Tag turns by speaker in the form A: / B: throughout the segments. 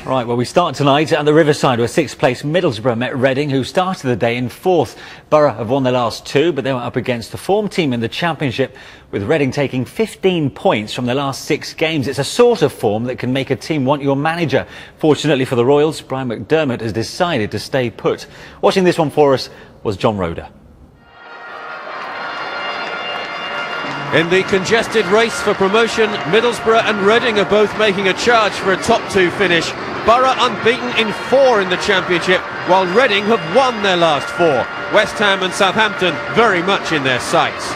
A: Right, well, we start tonight at the Riverside where sixth place Middlesborough met Reading, who started the day in fourth. Borough have won their last two, but they were up against the form team in the Championship, with Reading taking 15 points from their last 6 games. It's a sort of form that can make a team want your manager. Fortunately for the Royals, Brian McDermott has decided to stay put. Watching this one for us was John Roeder.
B: In the congested race for promotion, Middlesbrough and Reading are both making a charge for a top 2 finish. Borough unbeaten in 4 in the Championship, while Reading have won their last 4. West Ham and Southampton very much in their sights.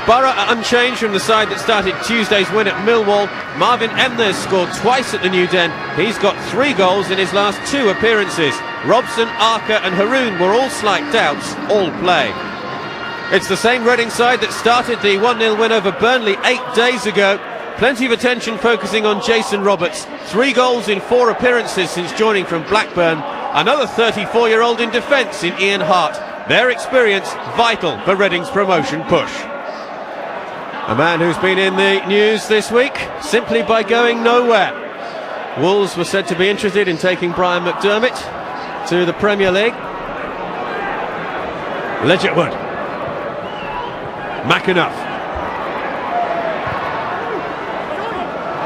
B: Borough are unchanged from the side that started Tuesday's win at Millwall. Marvin Emnes scored twice at the New Den. He's got 3 goals in his last 2 appearances. Robson, Arca and Haroun were all slight doubts, all play. It's the same Reading side that started the 1-0 win over Burnley 8 days ago. Plenty of attention focusing on Jason Roberts. 3 goals in 4 appearances since joining from Blackburn. Another 34-year-old in defence in Ian Hart. Their experience vital for Reading's promotion push. A man who's been in the news this week simply by going nowhere. Wolves were said to be interested in taking Brian McDermott to the Premier League. Ledgerwood. McAnuff.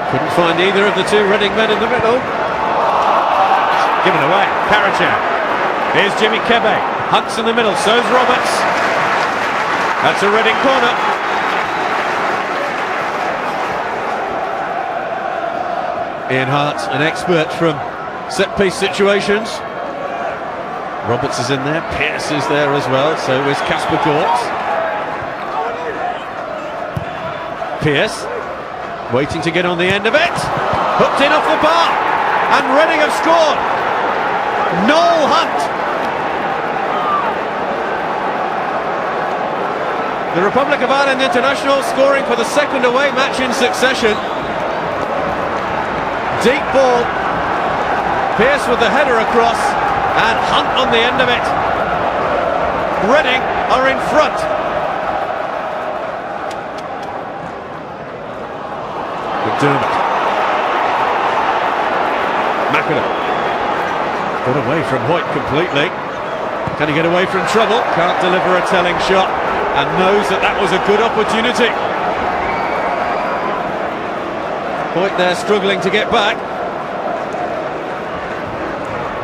B: Couldn't find either of the 2 Reading men in the middle. Given away. Karajan. Here's Jimmy Kebe. Hunt's in the middle. So's Roberts. That's a Reading corner. Ian Hart, an expert from set-piece situations. Roberts is in there. Pearce is there as well. So is Casper Gortz. Pearce, waiting to get on the end of it, hooked in off the bar, and Reading have scored. Noel Hunt. The Republic of Ireland international scoring for the 2nd away match in succession. Deep ball, Pearce with the header across, and Hunt on the end of it. Reading are in front. McDermott. McAnuff. Got away from Hoyt completely. Can he get away from trouble? Can't deliver a telling shot, and knows that that was a good opportunity. Hoyt there struggling to get back.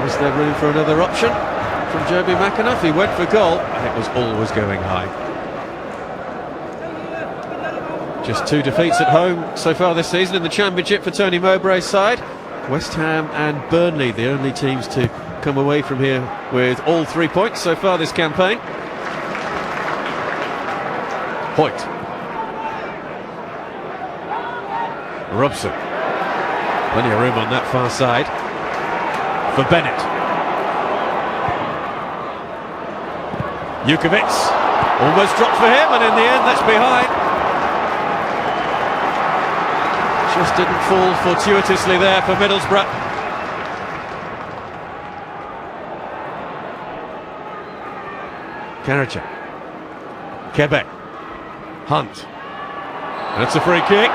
B: Was there room for another option from Joby McAnuff? He went for goal, and it was always going high. Just 2 defeats at home so far this season in the Championship for Tony Mowbray's side. West Ham and Burnley, the only teams to come away from here with all 3 points so far this campaign. Hoyt. Robson. Plenty of room on that far side for Bennett. Jukovic. Almost dropped for him, and in the end that's behind. Just didn't fall fortuitously there for Middlesbrough. Karajan. Kebe. Hunt. That's a free kick.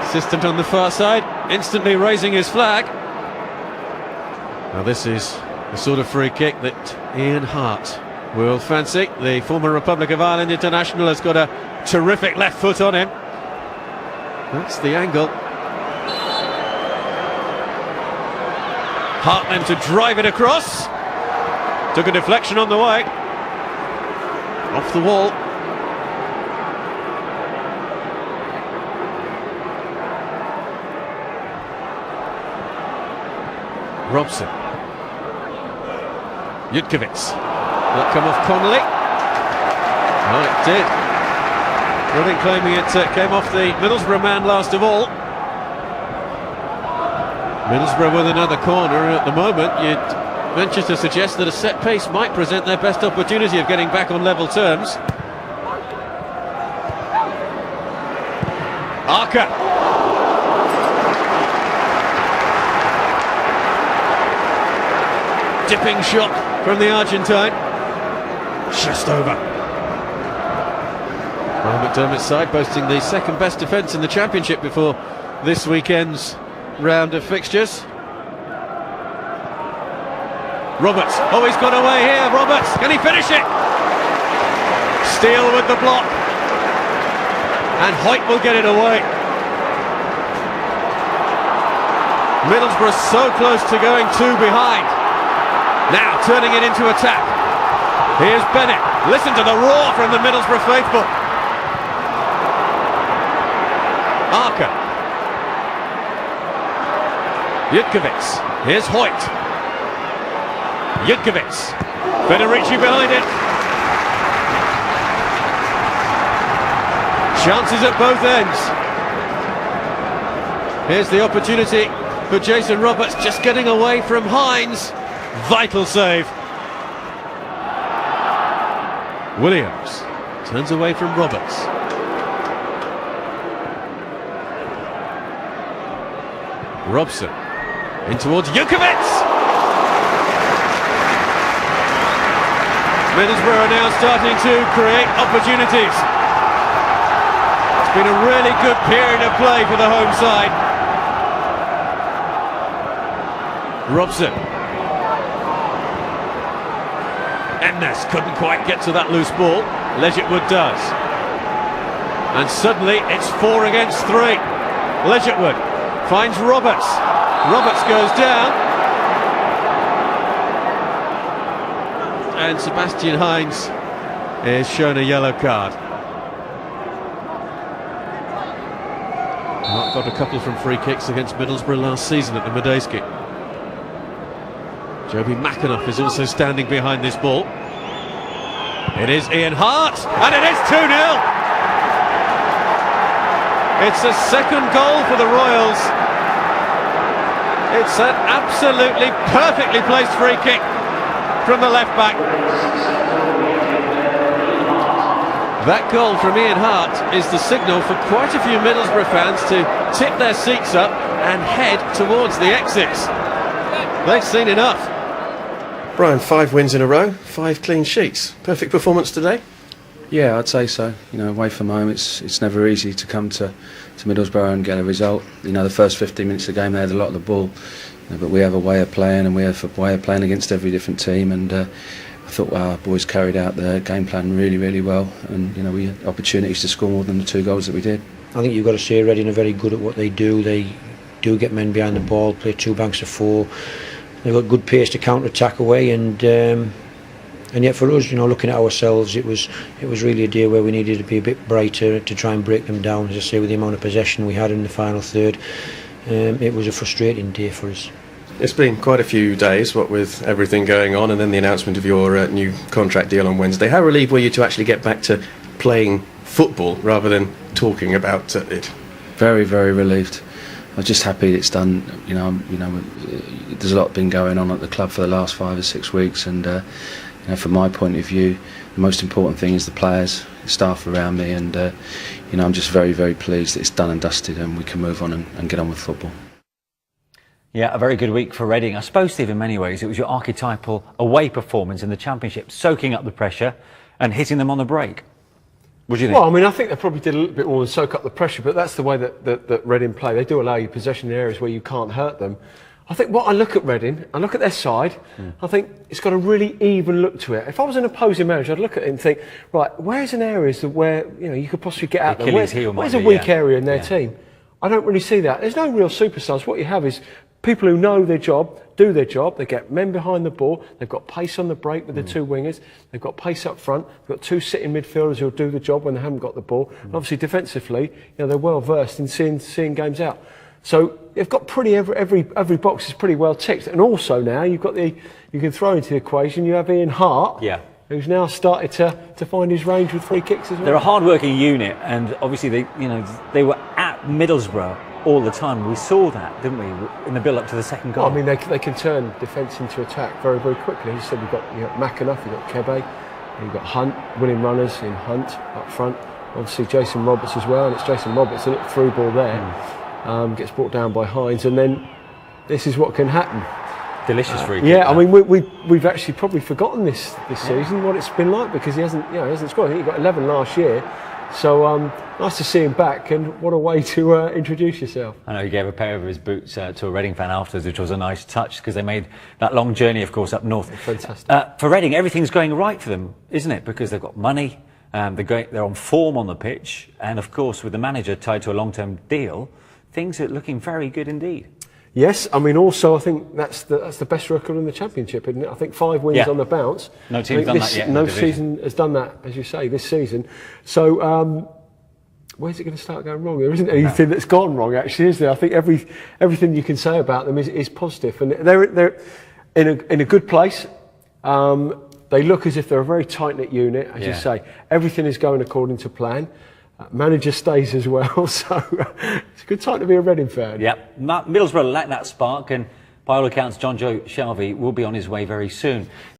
B: Assistant on the far side, instantly raising his flag. Now this is the sort of free kick that Ian Hart will fancy. The former Republic of Ireland international has got a terrific left foot on him. That's the angle. Hart then to drive it across. Took a deflection on the way. Off the wall. Robson. Jukovic. That come off Connolly. Oh, it did. Reading claiming it came off the Middlesbrough man last of all. Middlesbrough with another corner, and at the moment you'd venture to suggest that a set piece might present their best opportunity of getting back on level terms. Arca. Dipping shot from the Argentine. Just over. Well, McDermott's side boasting the 2nd best defence in the Championship before this weekend's round of fixtures. Roberts, oh, he's got away here. Roberts, can he finish it? Steele with the block, and Hoyt will get it away. Middlesbrough so close to going 2 behind. Now turning it into attack. Here's Bennett. Listen to the roar from the Middlesbrough faithful. Arca. Jutkiewicz. Here's Hoyt. Jutkiewicz. Federici behind it. Chances at both ends. Here's the opportunity for Jason Roberts, just getting away from Hines. Vital save. Williams turns away from Roberts. Robson in towards Jutkiewicz. Middlesbrough are now starting to create opportunities. It's been a really good period of play for the home side. Robson. Emnes couldn't quite get to that loose ball. Legitwood does. And suddenly it's 4 against 3. Legitwood finds Roberts. Roberts goes down. And Sebastian Hines is shown a yellow card. Mark got a couple from free kicks against Middlesbrough last season at the Medeski. Joby McAnuff is also standing behind this ball. It is Ian Hart, and it is 2-0. It's a second goal for the Royals. It's an absolutely perfectly placed free kick from the left back. That goal from Ian Hart is the signal for quite a few Middlesbrough fans to tip their seats up and head towards the exits. They've seen enough.
C: Brian, 5 wins in a row, 5 clean sheets. Perfect performance today?
D: Yeah, I'd say so. You know, away from home, it's never easy to come to Middlesbrough and get a result. You know, the first 15 minutes of the game, they had a lot of the ball. You know, but we have a way of playing, and we have a way of playing against every different team. And I thought our boys carried out their game plan really, really well. And, you know, we had opportunities to score more than the 2 goals that we did.
E: I think you've got to say Reading are very good at what they do. They do get men behind the ball, play 2 banks of 4. They've got good pace to counter-attack away, and yet for us, you know, looking at ourselves, it was really a day where we needed to be a bit brighter to try and break them down. As I say, with the amount of possession we had in the final third, it was a frustrating day for us.
C: It's been quite a few days, what with everything going on, and then the announcement of your new contract deal on Wednesday. How relieved were you to actually get back to playing football rather than talking about it?
D: Very, very relieved. I'm just happy it's done. You know, there's a lot been going on at the club for the last 5 or 6 weeks, and you know, from my point of view, the most important thing is the players, the staff around me, and you know, I'm just very, very pleased that it's done and dusted, and we can move on and get on with football.
A: Yeah, a very good week for Reading. I suppose, Steve, in many ways, it was your archetypal away performance in the Championship, soaking up the pressure and hitting them on the break. What do you think?
F: Well, I mean, I think they probably did a little bit more than soak up the pressure, but that's the way that Reading play. They do allow you possession in areas where you can't hurt them. I think what I look at Reading, I look at their side, I think it's got a really even look to it. If I was an opposing manager, I'd look at it and think, right, where's an area where, you know, you could possibly get out there? Where's a weak area in their team? I don't really see that. There's no real superstars. What you have is people who know their job, do their job. They get men behind the ball. They've got pace on the break with the 2 wingers. They've got pace up front. They've got 2 sitting midfielders who'll do the job when they haven't got the ball. And obviously, defensively, you know, they're well versed in seeing games out. So they've got pretty every box is pretty well ticked. And also now you can throw into the equation. You have Ian Hart.
A: Yeah.
F: Who's now started to find his range with free kicks as well.
A: They're a hard-working unit, and obviously they were at Middlesbrough all the time. We saw that, didn't we, in the build-up to the second goal?
F: I mean, they can turn defence into attack very, very quickly. As you said, you've got McAnuff, you've got Kebe, you've got Hunt, winning runners in Hunt up front. Obviously, Jason Roberts as well, and it's Jason Roberts, a little through ball there. Gets brought down by Hines, and then this is what can happen.
A: delicious free kick.
F: Yeah, I mean we've actually probably forgotten this season what it's been like, because he hasn't scored. I think he got 11 last year. So nice to see him back, and what a way to introduce yourself.
A: I know he gave a pair of his boots to a Reading fan afterwards, which was a nice touch, because they made that long journey, of course, up north.
F: Fantastic.
A: For Reading, everything's going right for them, isn't it? Because they've got money, they're on form on the pitch, and of course, with the manager tied to a long-term deal, things are looking very good indeed.
F: Yes, I mean also I think that's the best record in the Championship, isn't it? I think 5 wins on the bounce.
A: No team's done that yet.
F: No season has done that, as you say, this season. So where's it going to start going wrong? There isn't anything that's gone wrong, actually, is there? I think everything you can say about them is positive, and they're in a good place. They look as if they're a very tight-knit unit, as you say. Everything is going according to plan. Manager stays as well, so it's a good time to be a Reading fan.
A: Yep, Middlesbrough lacked that spark, and by all accounts, John Joe Shelvey will be on his way very soon.